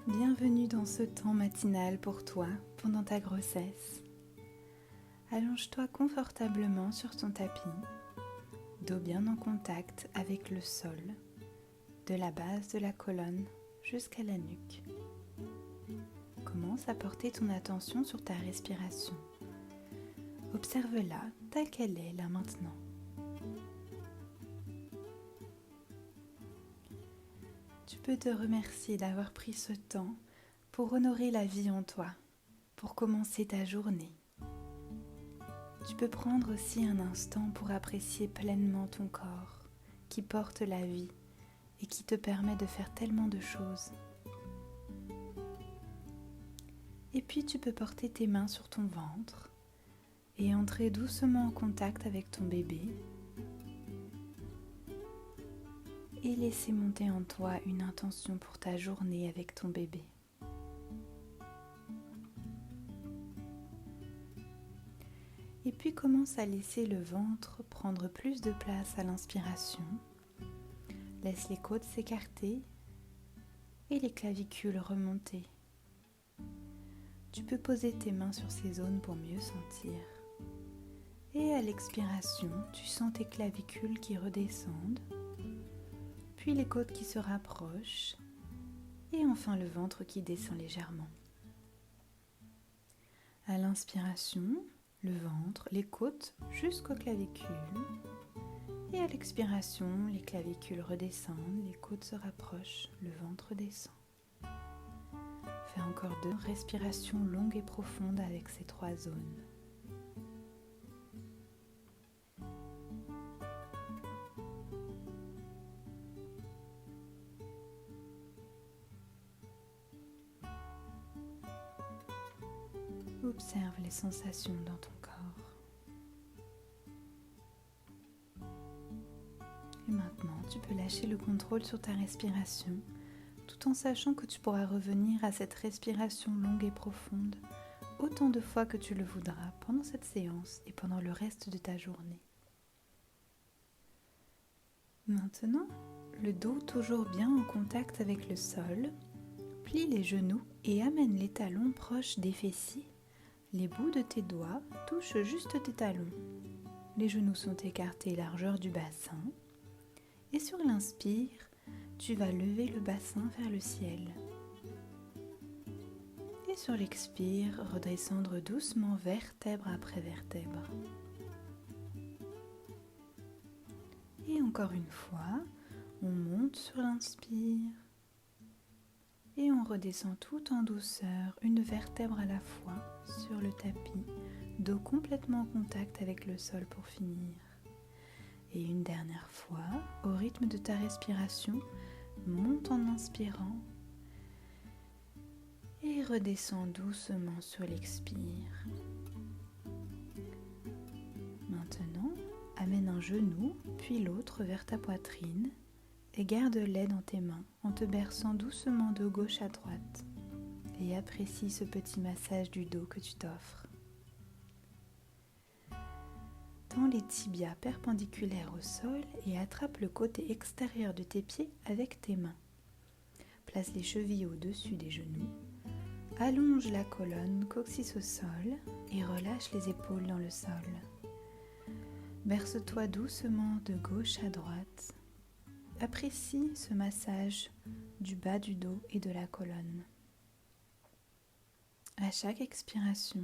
Bienvenue dans ce temps matinal pour toi pendant ta grossesse. Allonge-toi confortablement sur ton tapis, dos bien en contact avec le sol, de la base de la colonne jusqu'à la nuque. Commence à porter ton attention sur ta respiration. Observe-la telle qu'elle est là maintenant. Tu peux te remercier d'avoir pris ce temps pour honorer la vie en toi, pour commencer ta journée. Tu peux prendre aussi un instant pour apprécier pleinement ton corps qui porte la vie et qui te permet de faire tellement de choses. Et puis tu peux porter tes mains sur ton ventre et entrer doucement en contact avec ton bébé et laisser monter en toi une intention pour ta journée avec ton bébé. Et puis commence à laisser le ventre prendre plus de place à l'inspiration. Laisse les côtes s'écarter et les clavicules remonter. Tu peux poser tes mains sur ces zones pour mieux sentir. Et à l'expiration, tu sens tes clavicules qui redescendent, puis les côtes qui se rapprochent, et enfin le ventre qui descend légèrement. À l'inspiration, le ventre, les côtes jusqu'aux clavicules, et à l'expiration, les clavicules redescendent, les côtes se rapprochent, le ventre descend. Fais encore 2 respirations longues et profondes avec ces 3 zones. Observe les sensations dans ton corps. Et maintenant, tu peux lâcher le contrôle sur ta respiration, tout en sachant que tu pourras revenir à cette respiration longue et profonde autant de fois que tu le voudras pendant cette séance et pendant le reste de ta journée. Maintenant, le dos toujours bien en contact avec le sol, plie les genoux et amène les talons proches des fessiers. Les bouts de tes doigts touchent juste tes talons. Les genoux sont écartés largeur du bassin. Et sur l'inspire, tu vas lever le bassin vers le ciel. Et sur l'expire, redescendre doucement vertèbre après vertèbre. Et encore une fois, on monte sur l'inspire. Et on redescend tout en douceur, une vertèbre à la fois, sur le tapis, dos complètement en contact avec le sol pour finir. Et une dernière fois, au rythme de ta respiration, monte en inspirant et redescend doucement sur l'expire. Maintenant, amène un genou, puis l'autre vers ta poitrine et garde-les dans tes mains en te berçant doucement de gauche à droite et apprécie ce petit massage du dos que tu t'offres. Tends les tibias perpendiculaires au sol et attrape le côté extérieur de tes pieds avec tes mains. Place les chevilles au-dessus des genoux, allonge la colonne, coccyx au sol et relâche les épaules dans le sol. Berce-toi doucement de gauche à droite. Apprécie ce massage du bas du dos et de la colonne. À chaque expiration,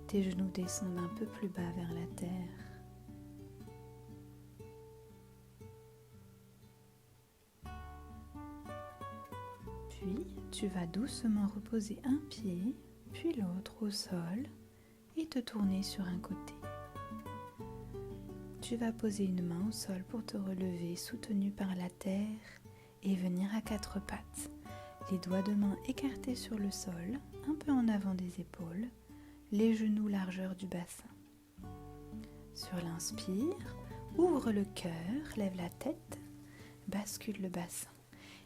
tes genoux descendent un peu plus bas vers la terre. Puis, tu vas doucement reposer un pied, puis l'autre au sol et te tourner sur un côté. Tu vas poser une main au sol pour te relever, soutenu par la terre, et venir à 4 pattes. Les doigts de main écartés sur le sol, un peu en avant des épaules, les genoux largeur du bassin. Sur l'inspire, ouvre le cœur, lève la tête, bascule le bassin.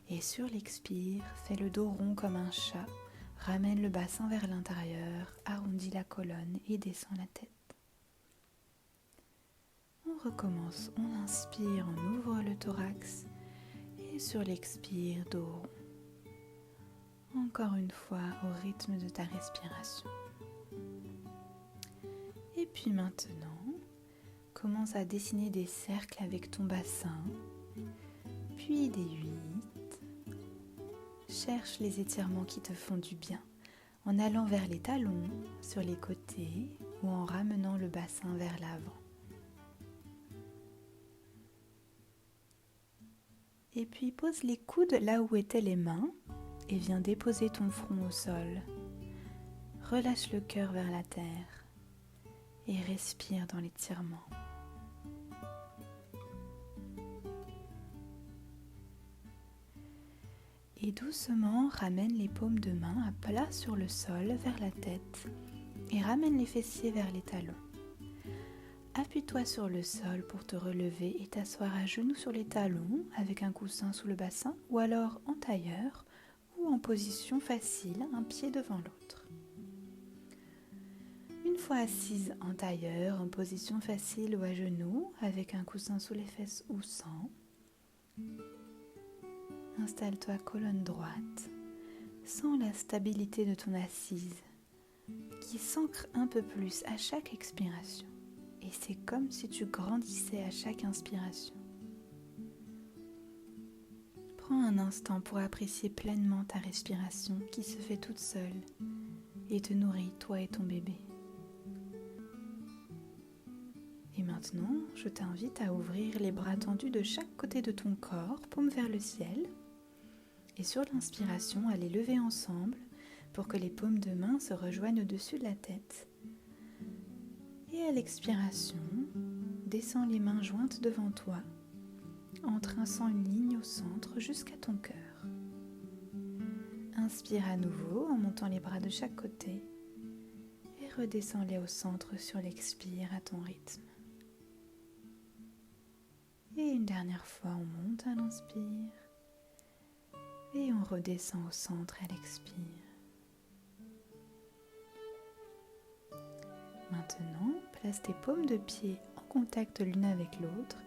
Et sur l'expire, fais le dos rond comme un chat, ramène le bassin vers l'intérieur, arrondis la colonne et descends la tête. On recommence, on inspire, on ouvre le thorax et sur l'expire, dos rond. encore une fois au rythme de ta respiration. Et puis maintenant, commence à dessiner des cercles avec ton bassin, puis des 8. Cherche les étirements qui te font du bien, en allant vers les talons, sur les côtés ou en ramenant le bassin vers l'avant. Et puis pose les coudes là où étaient les mains et viens déposer ton front au sol. Relâche le cœur vers la terre et respire dans l'étirement. Et doucement ramène les paumes de main à plat sur le sol vers la tête et ramène les fessiers vers les talons. Appuie-toi sur le sol pour te relever et t'asseoir à genoux sur les talons avec un coussin sous le bassin ou alors en tailleur ou en position facile, un pied devant l'autre. Une fois assise en tailleur, en position facile ou à genoux avec un coussin sous les fesses ou sans, installe-toi colonne droite, sens la stabilité de ton assise qui s'ancre un peu plus à chaque expiration. Et c'est comme si tu grandissais à chaque inspiration. Prends un instant pour apprécier pleinement ta respiration qui se fait toute seule et te nourrit, toi et ton bébé. Et maintenant, je t'invite à ouvrir les bras tendus de chaque côté de ton corps, paume vers le ciel. Et sur l'inspiration, à les lever ensemble pour que les paumes de main se rejoignent au-dessus de la tête. Et à l'expiration, descends les mains jointes devant toi en traçant une ligne au centre jusqu'à ton cœur. Inspire à nouveau en montant les bras de chaque côté et redescends-les au centre sur l'expire à ton rythme. Et une dernière fois, on monte à l'inspire et on redescend au centre à l'expire. Maintenant, place tes paumes de pied en contact l'une avec l'autre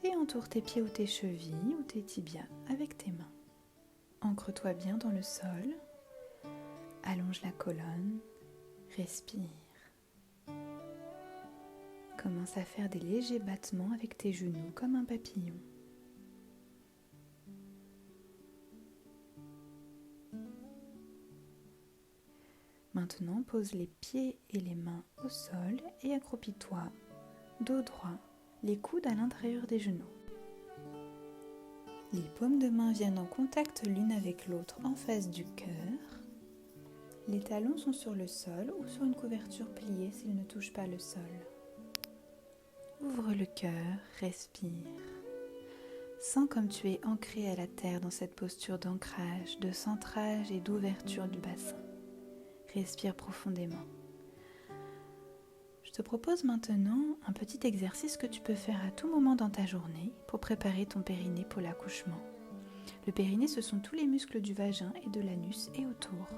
et entoure tes pieds ou tes chevilles ou tes tibias avec tes mains. Ancre-toi bien dans le sol, allonge la colonne, respire. Commence à faire des légers battements avec tes genoux comme un papillon. Maintenant, pose les pieds et les mains au sol et accroupis-toi, dos droit, les coudes à l'intérieur des genoux. Les paumes de main viennent en contact l'une avec l'autre en face du cœur. Les talons sont sur le sol ou sur une couverture pliée s'ils ne touchent pas le sol. Ouvre le cœur, respire. Sens comme tu es ancré à la terre dans cette posture d'ancrage, de centrage et d'ouverture du bassin. Respire profondément. Je te propose maintenant un petit exercice que tu peux faire à tout moment dans ta journée pour préparer ton périnée pour l'accouchement. Le périnée, ce sont tous les muscles du vagin et de l'anus et autour.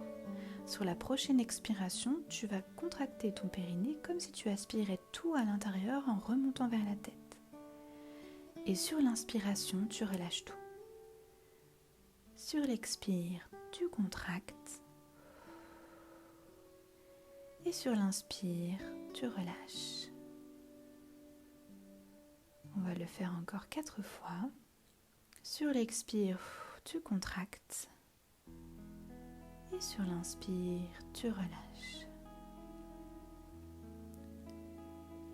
Sur la prochaine expiration, tu vas contracter ton périnée comme si tu aspirais tout à l'intérieur en remontant vers la tête. Et sur l'inspiration, tu relâches tout. Sur l'expire, tu contractes. Et sur l'inspire, tu relâches. On va le faire encore 4 fois. Sur l'expire, tu contractes. Et sur l'inspire, tu relâches.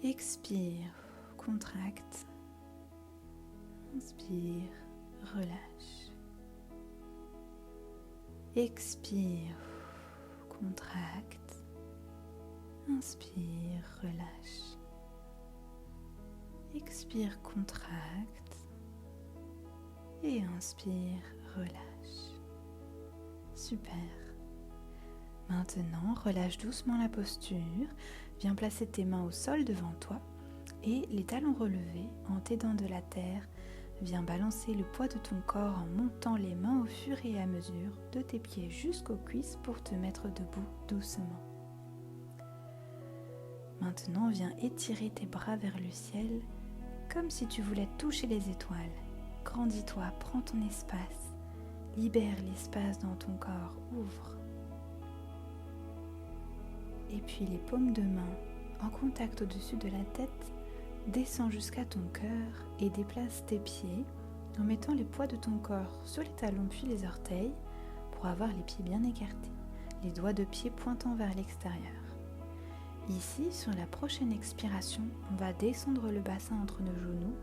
Expire, contracte. Inspire, relâche. Expire, contracte. Inspire, relâche. Expire, contracte. Et inspire, relâche. Super. Maintenant, relâche doucement la posture. Viens placer tes mains au sol devant toi et les talons relevés en t'aidant de la terre. Viens balancer le poids de ton corps en montant les mains au fur et à mesure de tes pieds jusqu'aux cuisses pour te mettre debout doucement. Maintenant, viens étirer tes bras vers le ciel comme si tu voulais toucher les étoiles. Grandis-toi, prends ton espace. libère l'espace dans ton corps, ouvre. Et puis les paumes de main en contact au-dessus de la tête, descends jusqu'à ton cœur et déplace tes pieds en mettant les poids de ton corps sur les talons puis les orteils pour avoir les pieds bien écartés, les doigts de pied pointant vers l'extérieur. Ici, sur la prochaine expiration, on va descendre le bassin entre nos genoux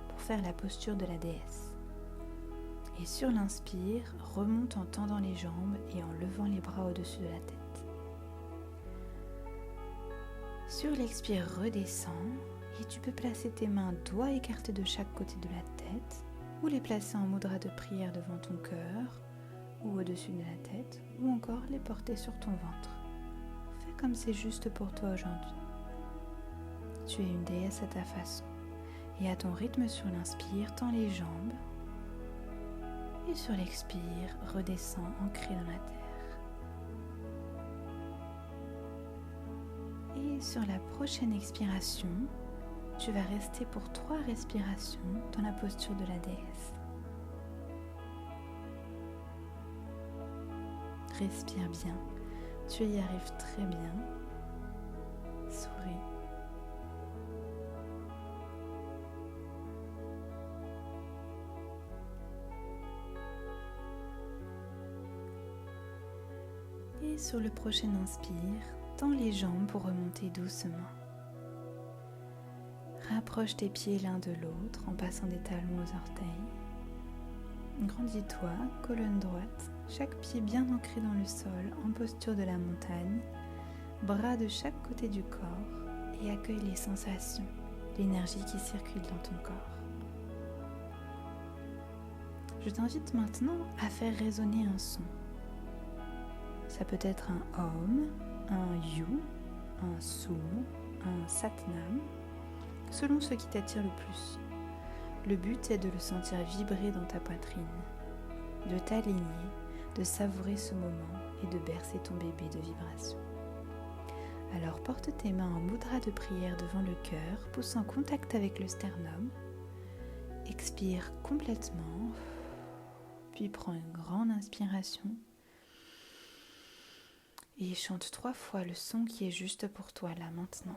pour faire la posture de la déesse. Et sur l'inspire, remonte en tendant les jambes et en levant les bras au-dessus de la tête. Sur l'expire, redescends et tu peux placer tes mains doigts écartés de chaque côté de la tête ou les placer en mudra de prière devant ton cœur ou au-dessus de la tête ou encore les porter sur ton ventre. Fais comme c'est juste pour toi aujourd'hui. Tu es une déesse à ta façon et à ton rythme sur l'inspire, tends les jambes et sur l'expire, redescends ancré dans la terre. Et sur la prochaine expiration, tu vas rester pour 3 respirations dans la posture de la déesse. Respire bien, tu y arrives très bien. Souris. Et sur le prochain inspire, tends les jambes pour remonter doucement. Rapproche tes pieds l'un de l'autre en passant des talons aux orteils. Grandis-toi, colonne droite, chaque pied bien ancré dans le sol en posture de la montagne, bras de chaque côté du corps et accueille les sensations, l'énergie qui circule dans ton corps. Je t'invite maintenant à faire résonner un son. Ça peut être un Om, un You, un Sum, un Satnam, selon ce qui t'attire le plus. Le but est de le sentir vibrer dans ta poitrine, de t'aligner, de savourer ce moment et de bercer ton bébé de vibrations. Alors porte tes mains en mudra de prière devant le cœur, pousse en contact avec le sternum, expire complètement, puis prends une grande inspiration et chante 3 fois le son qui est juste pour toi là maintenant.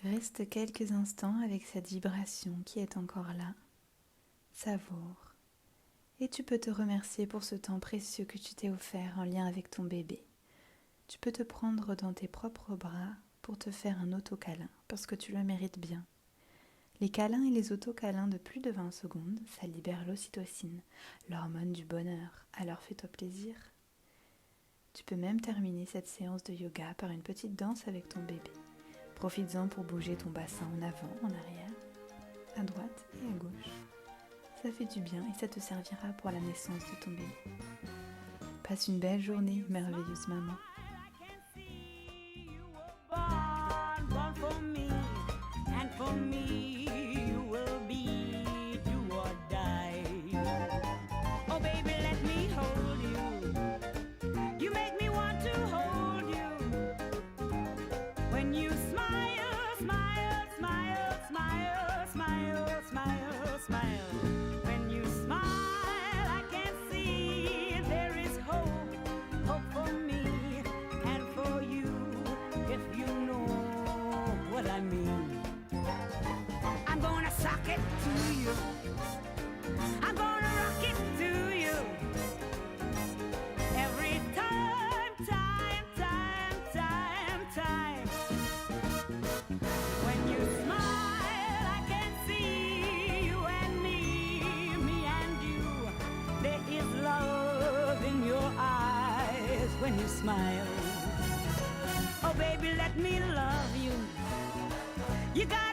Reste quelques instants avec cette vibration qui est encore là. Savoure. Et tu peux te remercier pour ce temps précieux que tu t'es offert en lien avec ton bébé. Tu peux te prendre dans tes propres bras pour te faire un autocâlin, parce que tu le mérites bien. Les câlins et les autocâlins de plus de 20 secondes, ça libère l'ocytocine, l'hormone du bonheur. Alors fais-toi plaisir. Tu peux même terminer cette séance de yoga par une petite danse avec ton bébé. Profites-en pour bouger ton bassin en avant, en arrière, à droite et à gauche. Ça fait du bien et ça te servira pour la naissance de ton bébé. Passe une belle journée, merveilleuse maman. smile. Oh baby, let me love you. You got